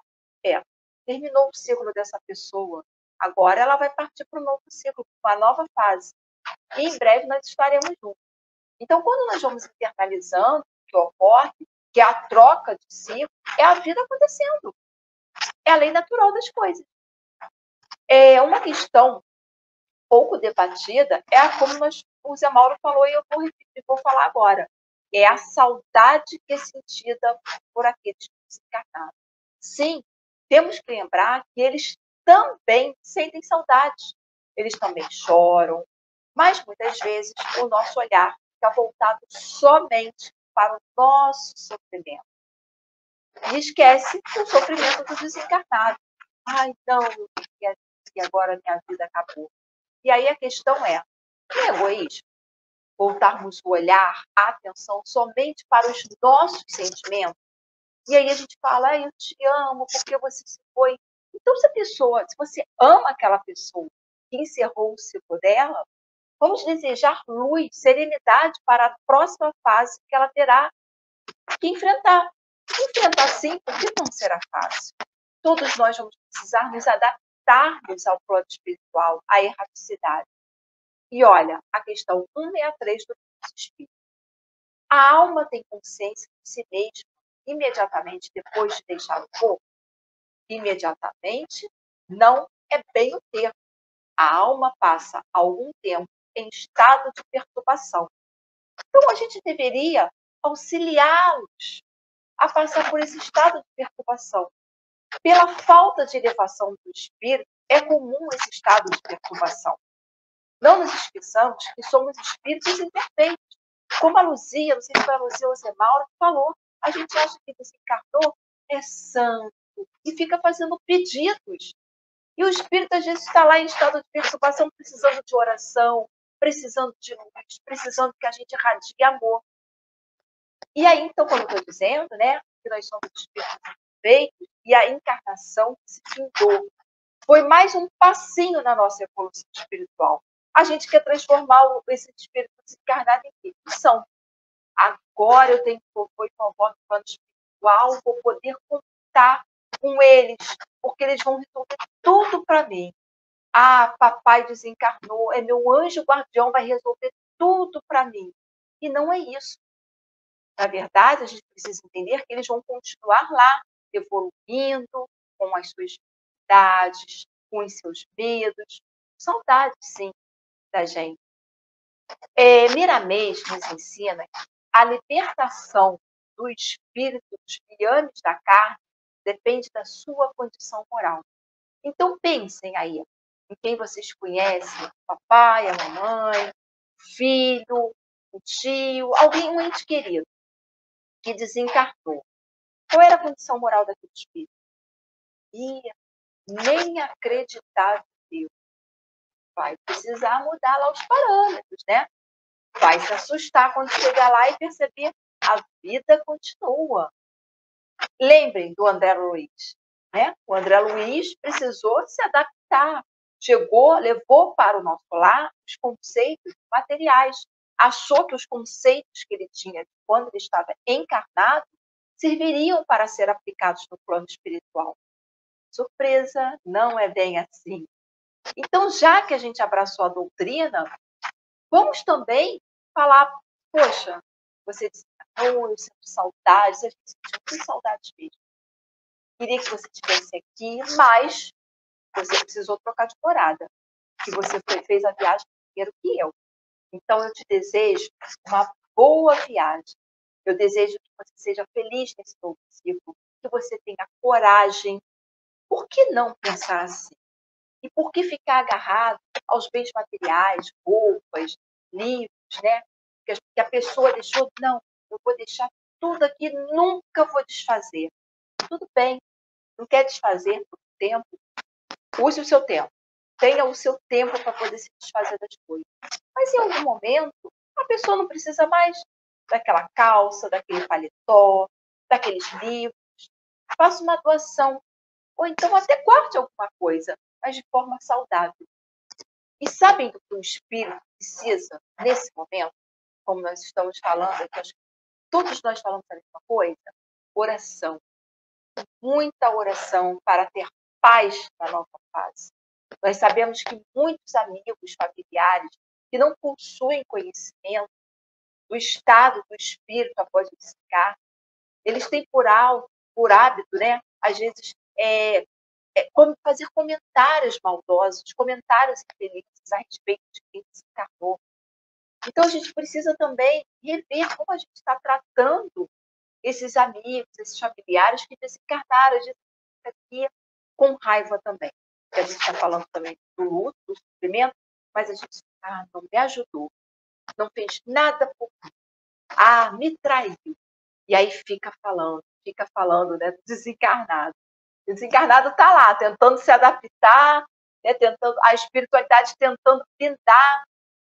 [SPEAKER 4] terminou o ciclo dessa pessoa, agora ela vai partir para um novo ciclo, uma nova fase. E em breve nós estaremos juntos. Então, quando nós vamos internalizando o que ocorre, que é a troca de ciclo, é a vida acontecendo. É a lei natural das coisas. É uma questão pouco debatida, como o Zé Mauro falou, e eu vou repetir, vou falar agora. É a saudade que é sentida por aqueles que desencarnaram. Sim, temos que lembrar que eles também sentem saudade. Eles também choram, mas muitas vezes o nosso olhar fica voltado somente para o nosso sofrimento. E esquece o sofrimento do desencarnado. Ai, não, e agora minha vida acabou. E aí a questão é egoísmo? Voltarmos o olhar, a atenção somente para os nossos sentimentos? E aí a gente fala, eu te amo porque você se foi. Então, se você ama aquela pessoa que encerrou o ciclo dela, vamos desejar luz, serenidade para a próxima fase que ela terá que enfrentar. Enfrentar sim, porque não será fácil. Todos nós vamos precisar nos adaptarmos ao plano espiritual, à erraticidade. E olha, a questão 163 do Espírito. A alma tem consciência de si mesma imediatamente depois de deixar o corpo? Imediatamente não é bem o termo. A alma passa algum tempo em estado de perturbação. Então, a gente deveria auxiliá-los a passar por esse estado de perturbação. Pela falta de elevação do espírito, é comum esse estado de perturbação. Não nos esqueçamos que somos espíritos imperfeitos. Como a Luzia, não sei se foi a Luzia ou a Zé Mauro, que falou, a gente acha que desencarnou é santo e fica fazendo pedidos. E o espírito, às vezes, está lá em estado de perturbação, precisando de oração, precisando de luz, precisando que a gente irradie amor. E aí, então, como eu estou dizendo, né, que nós somos espíritos imperfeitos e a encarnação se findou. Foi mais um passinho na nossa evolução espiritual. A gente quer transformar esse espírito desencarnado em quê? São. Agora eu tenho que propor e convocar no plano espiritual, vou poder contar com eles, porque eles vão resolver tudo para mim. Ah, papai desencarnou, é meu anjo guardião, vai resolver tudo para mim. E não é isso. Na verdade, a gente precisa entender que eles vão continuar lá, evoluindo com as suas dificuldades, com os seus medos. Saudade, sim, da gente. Miramês nos ensina que a libertação do espírito dos liames da carne depende da sua condição moral. Então, pensem aí em quem vocês conhecem, o papai, a mamãe, o filho, o tio, alguém, um ente querido, que desencarnou. Qual era a condição moral daquele espírito? E nem acreditar em Deus. Vai precisar mudar lá os parâmetros, né? Vai se assustar quando chegar lá e perceber a vida continua. Lembrem do André Luiz, né? O André Luiz precisou se adaptar. Chegou, levou para o nosso lar os conceitos materiais. Achou que os conceitos que ele tinha quando ele estava encarnado serviriam para ser aplicados no plano espiritual. Surpresa, não é bem assim. Então, já que a gente abraçou a doutrina, vamos também falar, poxa, você disse, oh, eu sinto saudades, a gente sentiu saudades mesmo. Queria que você estivesse aqui, mas você precisou trocar de morada, que você fez a viagem primeiro que eu. Então, eu te desejo uma boa viagem. Eu desejo que você seja feliz nesse novo ciclo, que você tenha coragem. Por que não pensar assim? E por que ficar agarrado aos bens materiais, roupas, livros, né? Que a pessoa deixou? Não, eu vou deixar tudo aqui, nunca vou desfazer. Tudo bem, não quer desfazer por tempo? Use o seu tempo. Tenha o seu tempo para poder se desfazer das coisas. Mas em algum momento, a pessoa não precisa mais daquela calça, daquele paletó, daqueles livros. Faça uma doação. Ou então até guarde alguma coisa, mas de forma saudável. E sabem do que o espírito precisa nesse momento? Como nós estamos falando aqui, acho que todos nós falamos a mesma coisa. Oração. muita oração para ter paz na nova fase. Nós sabemos que muitos amigos, familiares, que não possuem conhecimento do estado do espírito após o desencarne, eles têm por hábito, né, às vezes, fazer comentários maldosos, comentários infelizes a respeito de quem desencarnou. Então, a gente precisa também rever como a gente está tratando esses amigos, esses familiares que desencarnaram, a gente aqui com raiva também. Porque a gente está falando também do luto, do sofrimento, mas a gente não me ajudou, não fez nada por mim, me traiu. E aí fica falando, né, do desencarnado. O desencarnado está lá, tentando se adaptar, né, a espiritualidade tentando blindar.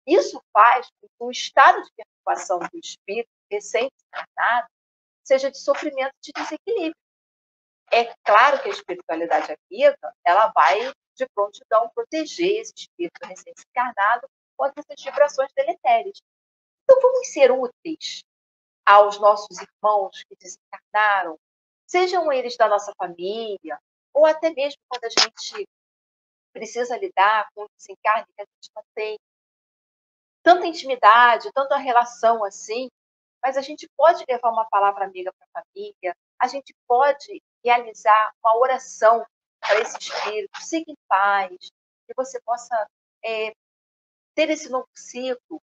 [SPEAKER 4] Isso faz com que o estado de perturbação do espírito recém-desencarnado seja de sofrimento, de desequilíbrio. É claro que a espiritualidade amiga, ela vai, de prontidão, proteger esse espírito recém-desencarnado contra essas vibrações deletérias. Então, vamos ser úteis aos nossos irmãos que desencarnaram, sejam eles da nossa família, ou até mesmo quando a gente precisa lidar com o desencarne que a gente não tem tanta intimidade, tanta relação assim, mas a gente pode levar uma palavra amiga para a família, a gente pode realizar uma oração para esse espírito, siga em paz, que você possa ter esse novo ciclo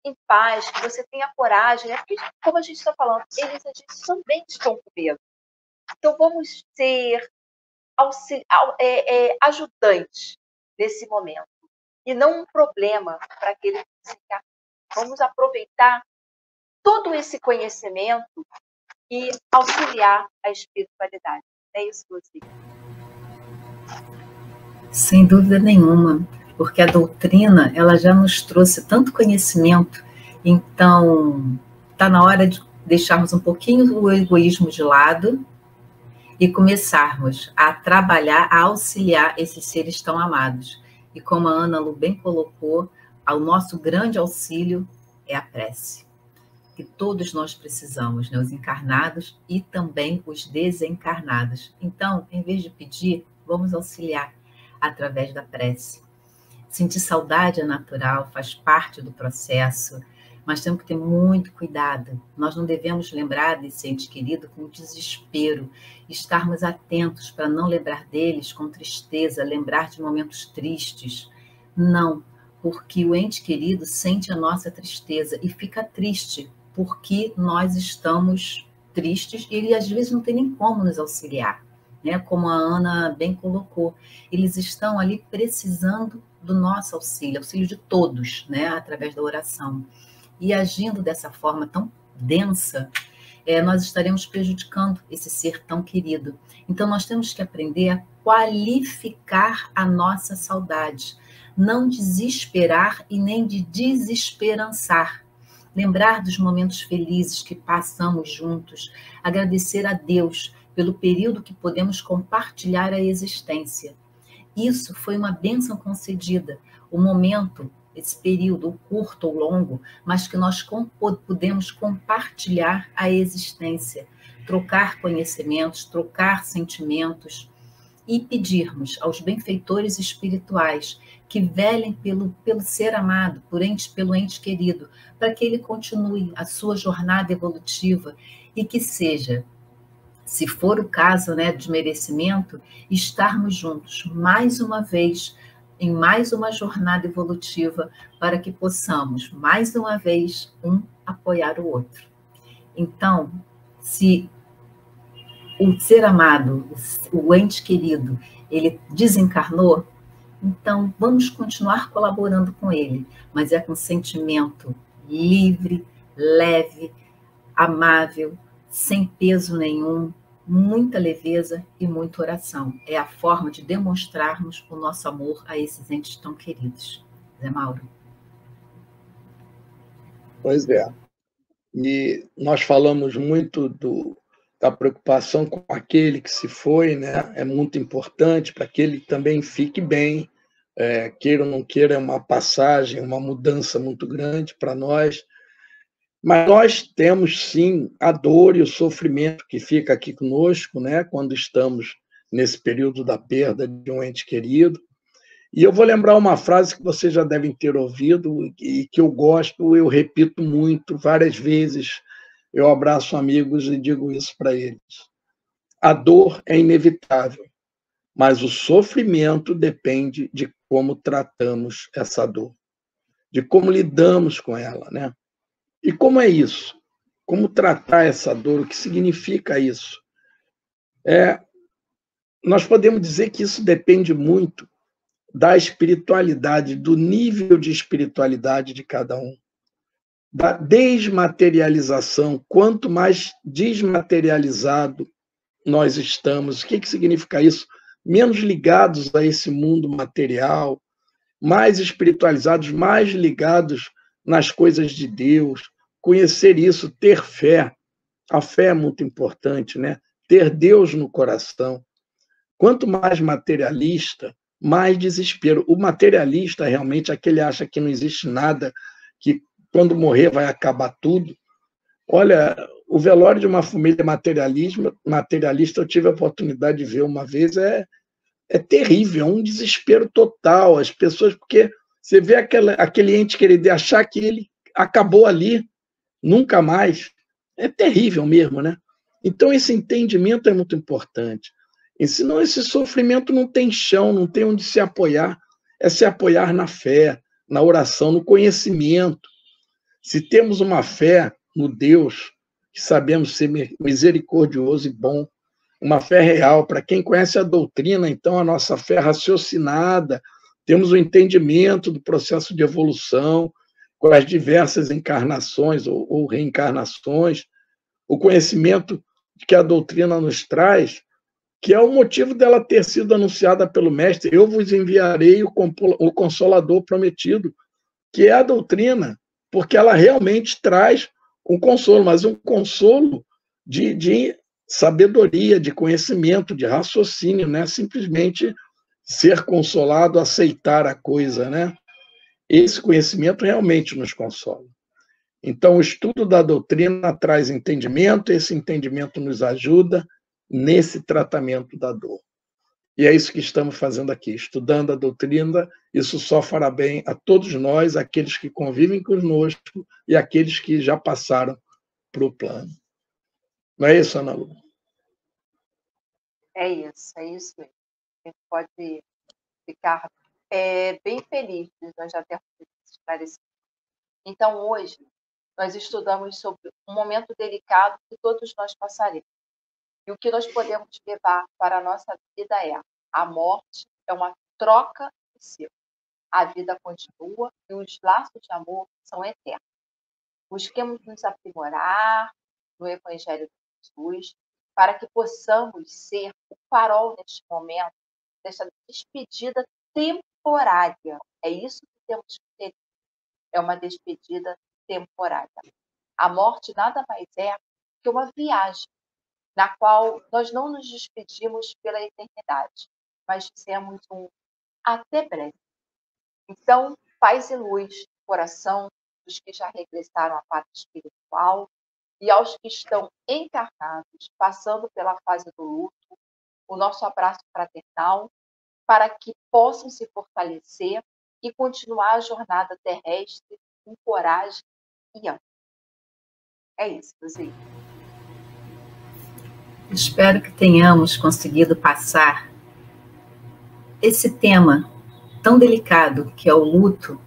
[SPEAKER 4] em paz, que você tenha coragem, né? Porque, como a gente está falando, eles também estão com medo. Então, vamos ser ajudantes nesse momento, e não um problema para aquele que desencarna. Vamos aproveitar todo esse conhecimento e auxiliar a espiritualidade. É isso, Lucy.
[SPEAKER 2] Sem dúvida nenhuma, porque a doutrina ela já nos trouxe tanto conhecimento, então está na hora de deixarmos um pouquinho o egoísmo de lado e começarmos a trabalhar, a auxiliar esses seres tão amados. E como a Ana Lu bem colocou, o nosso grande auxílio é a prece, que todos nós precisamos, né? Os encarnados e também os desencarnados. Então, em vez de pedir, vamos auxiliar através da prece. Sentir saudade é natural, faz parte do processo, mas temos que ter muito cuidado. Nós não devemos lembrar desse ente querido com desespero, estarmos atentos para não lembrar deles com tristeza, lembrar de momentos tristes. Não, porque o ente querido sente a nossa tristeza e fica triste porque nós estamos tristes e ele às vezes não tem nem como nos auxiliar, né? Como a Ana bem colocou, eles estão ali precisando do nosso auxílio de todos, né? Através da oração. E agindo dessa forma tão densa, nós estaremos prejudicando esse ser tão querido. Então, nós temos que aprender a qualificar a nossa saudade, não desesperar e nem de desesperançar. Lembrar dos momentos felizes que passamos juntos, agradecer a Deus pelo período que podemos compartilhar a existência. Isso foi uma bênção concedida, o momento, esse período, curto ou longo, mas que nós podemos compartilhar a existência, trocar conhecimentos, trocar sentimentos e pedirmos aos benfeitores espirituais que velem pelo ser amado, pelo ente querido, para que ele continue a sua jornada evolutiva e que seja, se for o caso, né, de merecimento, estarmos juntos mais uma vez em mais uma jornada evolutiva para que possamos, mais uma vez, um apoiar o outro. Então, se o ser amado, o ente querido, ele desencarnou, então vamos continuar colaborando com ele, mas é com sentimento livre, leve, amável, sem peso nenhum, muita leveza e muita oração. É a forma de demonstrarmos o nosso amor a esses entes tão queridos. Zé Mauro.
[SPEAKER 3] Pois é. E nós falamos muito da preocupação com aquele que se foi, né? É muito importante para que ele também fique bem, queira ou não queira, é uma passagem, uma mudança muito grande para nós. Mas nós temos, sim, a dor e o sofrimento que fica aqui conosco, né, quando estamos nesse período da perda de um ente querido. E eu vou lembrar uma frase que vocês já devem ter ouvido e que eu gosto, eu repito muito, várias vezes. Eu abraço amigos e digo isso para eles. A dor é inevitável, mas o sofrimento depende de como tratamos essa dor, de como lidamos com ela, né? E como é isso? Como tratar essa dor? O que significa isso? Nós podemos dizer que isso depende muito da espiritualidade, do nível de espiritualidade de cada um, da desmaterialização. Quanto mais desmaterializado nós estamos, o que significa isso? Menos ligados a esse mundo material, mais espiritualizados, mais ligados nas coisas de Deus, conhecer isso, ter fé. A fé é muito importante, né? Ter Deus no coração. Quanto mais materialista, mais desespero. O materialista realmente é aquele que acha que não existe nada, que quando morrer vai acabar tudo. Olha, o velório de uma família materialista eu tive a oportunidade de ver uma vez, é terrível, é um desespero total. As pessoas, porque você vê aquele ente querido achar que ele acabou ali, nunca mais. É terrível mesmo, né? Então, esse entendimento é muito importante. E senão esse sofrimento não tem chão, não tem onde se apoiar. É se apoiar na fé, na oração, no conhecimento. Se temos uma fé no Deus, que sabemos ser misericordioso e bom, uma fé real, para quem conhece a doutrina, então a nossa fé raciocinada, temos o entendimento do processo de evolução, com as diversas encarnações ou reencarnações, o conhecimento que a doutrina nos traz, que é o motivo dela ter sido anunciada pelo Mestre: eu vos enviarei o Consolador prometido, que é a doutrina, porque ela realmente traz um consolo, mas um consolo de sabedoria, de conhecimento, de raciocínio, não é simplesmente ser consolado, aceitar a coisa, né? Esse conhecimento realmente nos consola. Então, o estudo da doutrina traz entendimento, esse entendimento nos ajuda nesse tratamento da dor. E é isso que estamos fazendo aqui, estudando a doutrina. Isso só fará bem a todos nós, aqueles que convivem conosco e aqueles que já passaram para o plano. Não é isso, Ana Lu?
[SPEAKER 4] É isso mesmo. A gente pode ficar bem feliz de nós já termos esclarecido. Então, hoje, nós estudamos sobre um momento delicado que todos nós passaremos. E o que nós podemos levar para a nossa vida é: a morte é uma troca de ciclo. A vida continua e os laços de amor são eternos. Busquemos nos aprimorar no Evangelho de Jesus para que possamos ser o farol neste momento, dessa despedida temporária. É isso que temos que ter. É uma despedida temporária. A morte nada mais é que uma viagem na qual nós não nos despedimos pela eternidade, mas dissemos um até breve. Então, paz e luz no coração dos que já regressaram à parte espiritual e aos que estão encarnados, passando pela fase do luto, o nosso abraço fraternal, para que possam se fortalecer e continuar a jornada terrestre com coragem e amor. É isso, Luzia.
[SPEAKER 2] Espero que tenhamos conseguido passar esse tema tão delicado que é o luto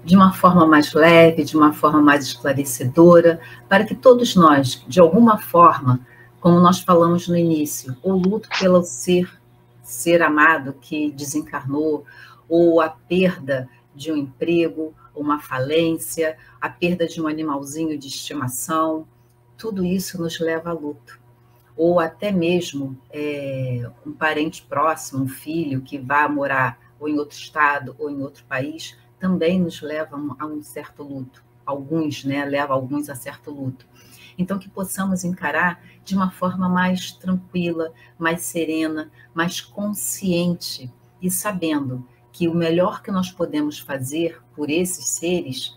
[SPEAKER 2] de uma forma mais leve, de uma forma mais esclarecedora, para que todos nós, de alguma forma, como nós falamos no início, o luto pelo ser amado que desencarnou, ou a perda de um emprego, uma falência, a perda de um animalzinho de estimação, tudo isso nos leva a luto. Ou até mesmo um parente próximo, um filho que vá morar ou em outro estado ou em outro país, também nos levam a um certo luto. Alguns, levam alguns a certo luto. Então, que possamos encarar de uma forma mais tranquila, mais serena, mais consciente e sabendo que o melhor que nós podemos fazer por esses seres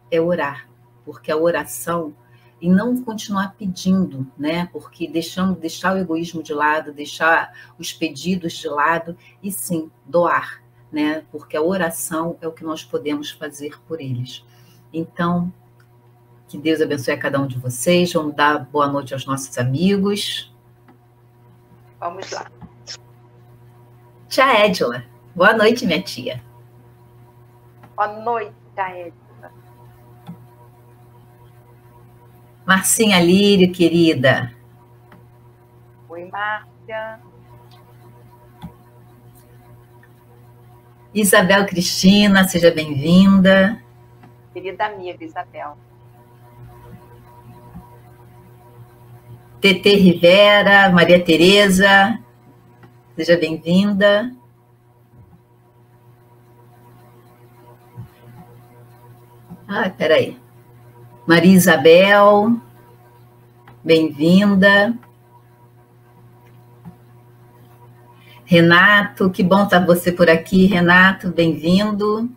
[SPEAKER 2] é orar, porque a oração, e não continuar pedindo, né? Porque deixar o egoísmo de lado, deixar os pedidos de lado, e sim, doar, né? Porque a oração é o que nós podemos fazer por eles. Então, que Deus abençoe a cada um de vocês. Vamos dar boa noite aos nossos amigos.
[SPEAKER 4] Vamos lá.
[SPEAKER 2] Tia Edila. Boa noite, minha tia.
[SPEAKER 4] Boa noite, tia Edila.
[SPEAKER 2] Marcinha Lírio, querida.
[SPEAKER 4] Oi, Márcia.
[SPEAKER 2] Isabel Cristina, seja bem-vinda.
[SPEAKER 4] Querida amiga Isabel.
[SPEAKER 2] TT Rivera, Maria Tereza, seja bem-vinda. Peraí. Maria Isabel, bem-vinda. Renato, que bom estar você por aqui, Renato, bem-vindo.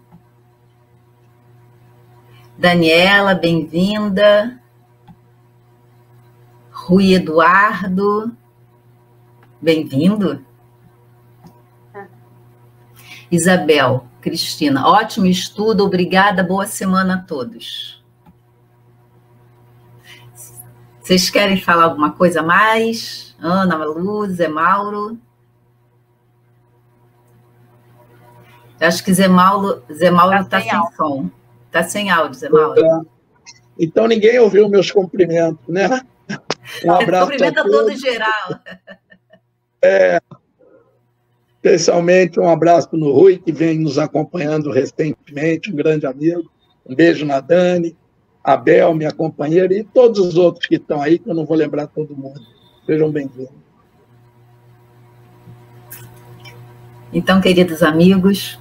[SPEAKER 2] Daniela, bem-vinda. Rui Eduardo, bem-vindo. Isabel Cristina, ótimo estudo, obrigada, boa semana a todos. Vocês querem falar alguma coisa a mais? Ana, Malu, Zé Mauro? Eu acho que Zé Mauro está sem som. Está sem áudio, Zé Mauro.
[SPEAKER 3] Então ninguém ouviu meus cumprimentos, né? Um abraço
[SPEAKER 2] cumprimento a todo geral.
[SPEAKER 3] Especialmente um abraço no Rui, que vem nos acompanhando recentemente, um grande amigo. Um beijo na Dani, a Bel, minha companheira, e todos os outros que estão aí, que eu não vou lembrar todo mundo. Sejam bem-vindos.
[SPEAKER 2] Então, queridos amigos,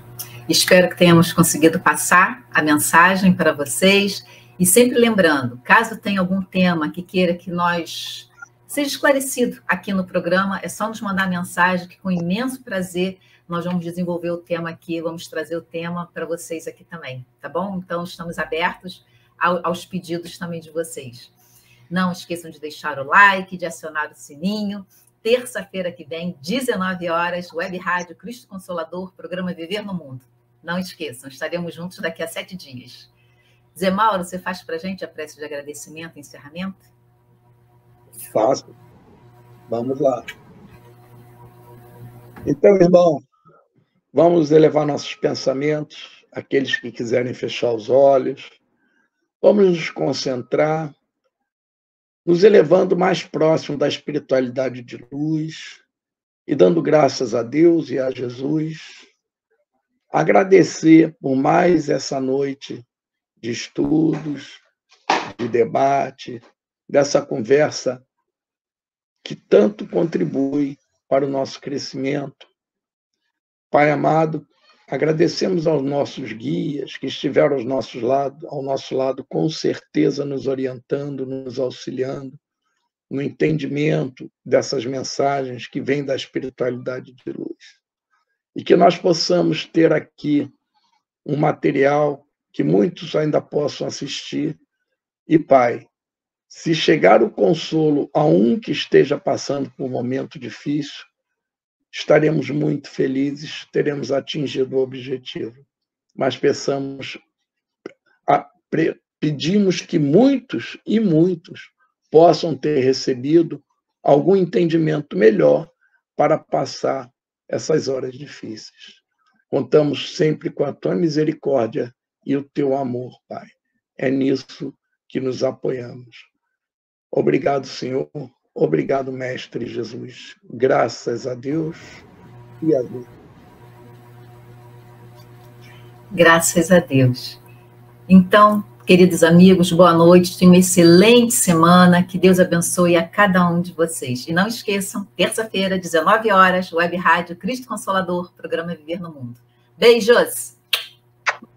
[SPEAKER 2] espero que tenhamos conseguido passar a mensagem para vocês. E sempre lembrando, caso tenha algum tema que queira que nós seja esclarecido aqui no programa, é só nos mandar mensagem, que com imenso prazer nós vamos desenvolver o tema aqui, vamos trazer o tema para vocês aqui também, tá bom? Então, estamos abertos aos pedidos também de vocês. Não esqueçam de deixar o like, de acionar o sininho. Terça-feira que vem, 19 horas, Web Rádio Cristo Consolador, programa Viver no Mundo. Não esqueçam, estaremos juntos daqui a 7 dias. Zé Mauro, você faz para a gente a prece de agradecimento e encerramento?
[SPEAKER 3] Faço. Vamos lá. Então, irmão, vamos elevar nossos pensamentos, aqueles que quiserem fechar os olhos. Vamos nos concentrar, nos elevando mais próximo da espiritualidade de luz e dando graças a Deus e a Jesus. Agradecer por mais essa noite de estudos, de debate, dessa conversa que tanto contribui para o nosso crescimento. Pai amado, agradecemos aos nossos guias que estiveram ao nosso lado, com certeza nos orientando, nos auxiliando no entendimento dessas mensagens que vêm da espiritualidade de luz. E que nós possamos ter aqui um material que muitos ainda possam assistir. E, Pai, se chegar o consolo a um que esteja passando por um momento difícil, estaremos muito felizes, teremos atingido o objetivo. Mas pedimos que muitos e muitos possam ter recebido algum entendimento melhor para passar essas horas difíceis. Contamos sempre com a tua misericórdia e o teu amor, Pai. É nisso que nos apoiamos. Obrigado, Senhor. Obrigado, Mestre Jesus. Graças a Deus e a Deus.
[SPEAKER 2] Graças a Deus. Então, queridos amigos, boa noite. Tenham uma excelente semana. Que Deus abençoe a cada um de vocês. E não esqueçam, terça-feira, 19 horas, Web Rádio Cristo Consolador, programa Viver no Mundo. Beijos!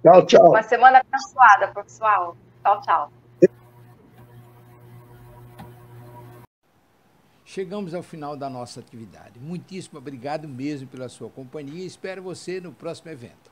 [SPEAKER 3] Tchau, tchau.
[SPEAKER 4] Uma semana abençoada, pessoal. Tchau, tchau.
[SPEAKER 1] Chegamos ao final da nossa atividade. Muitíssimo obrigado mesmo pela sua companhia e espero você no próximo evento.